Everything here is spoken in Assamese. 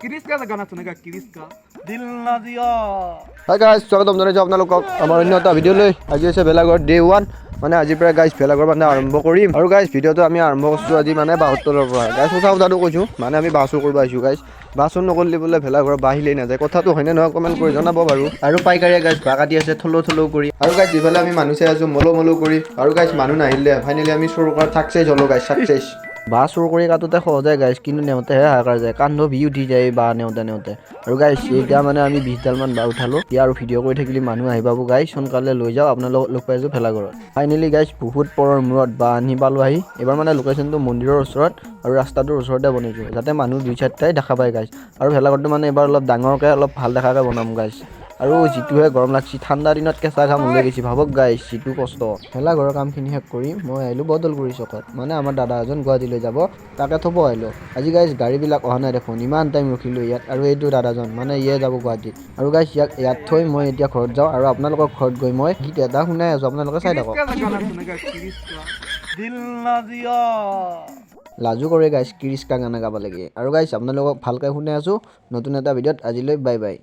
किरिस्का का गाना सुनेगा किरिस्का दिल ना दिया। হাই গাইজ স্বাগতম জনাইছোঁ আপোনালোকক আমাৰ অন্য এটা ভিডিঅ'লৈ। আজি হৈছে ভেলাঘৰ ডে 1 মানে আজিৰ পৰা গাইজ ভেলাঘৰ মানে আৰম্ভ কৰিম আৰু গাইজ ভিডিঅ'টো আমি আৰম্ভ কৰিছোঁ আজি মানে বাঁহতলৰ পৰা। গাইজ সঁচা কথাটো কৈছোঁ মানে আমি বাঁহ চুৰ কৰিব আহিছোঁ গাইজ। বাঁহ চুৰ নকৰিলে বোলে ভেলাঘৰ বাঁহ আহিলেই নাযায়, কথাটো হয়নে নহয় কমেণ্ট কৰি জনাব বাৰু। আৰু পাইকাৰীয়ে গাইজ বাঁহ কাটি আছে থলৌ থলৌ কৰি আৰু গাইজ ইফালে আমি মানুহ চাই আছোঁ মলো মলো কৰি আৰু গাইজ মানুহ নাহিলে ফাইনেলি আমি চুৰ কৰা চাকচেছ হ'লো গাইজ চাকচেছ। বাঁহ চুৰ কৰি কাটোতে সহজে গাইজ কিন্তু নেওঁতেহে হাহাকাৰ যায়, কান্ধ বিষ উঠি যায় বাঁহ নেওঁতে নেওঁতে। আৰু গাইজ এতিয়া মানে আমি 20ডালমান বাঁহ উঠালোঁ এতিয়া আৰু ভিডিঅ' কৰি থাকিলে মানুহ আহি পাব গাইজ, সোনকালে লৈ যাওঁ আপোনালোকক লগ পাইছোঁ ভেলাঘৰত। ফাইনেলি গাইজ বহুত পৰৰ মূৰত বাঁহ আনি পালোঁ আহি। এইবাৰ মানে লোকেশ্যনটো মন্দিৰৰ ওচৰত আৰু ৰাস্তাটোৰ ওচৰতে বনাইছোঁ যাতে মানুহ দুই চাৰিটাই দেখা পায় গাইজ। আৰু ভেলাঘৰটো মানে এইবাৰ অলপ ডাঙৰকৈ অলপ ভাল দেখাকৈ বনাম গাইজ। আৰু যিটোহে গৰম লাগছি, ঠাণ্ডা দিনত কেঁচা ঘাম ওলাই গৈছে ভাবক গাইজ যিটো কষ্ট। ভেলাঘৰৰ কামখিনি শেষ কৰি মই আহিলোঁ বদলগুৰি চকত, মানে আমাৰ দাদা এজন গুৱাহাটীলৈ যাব তাকে থ'ব আহিলোঁ। আজি গাইজ গাড়ীবিলাক অহা নাই দেখোন, ইমান টাইম ৰখিলোঁ ইয়াত। আৰু এইটো দাদাজন মানে ইয়ে যাব গুৱাহাটী আৰু গাইজ ইয়াত থৈ মই এতিয়া ঘৰত যাওঁ আৰু আপোনালোকৰ ঘৰত গৈ মই গীত এটা শুনাই আছোঁ, আপোনালোকে চাই থাকক। किरिस्का का गाना सुनेगा किरिस्का दिल ना दिया। লাজু কৰে গাইজ কিৰিস্কা গানা গাব লাগে। আৰু গাইজ আপোনালোকক ভালকৈ শুনাই আছোঁ নতুন এটা ভিডিঅ'ত। আজিলৈ বাই বাই।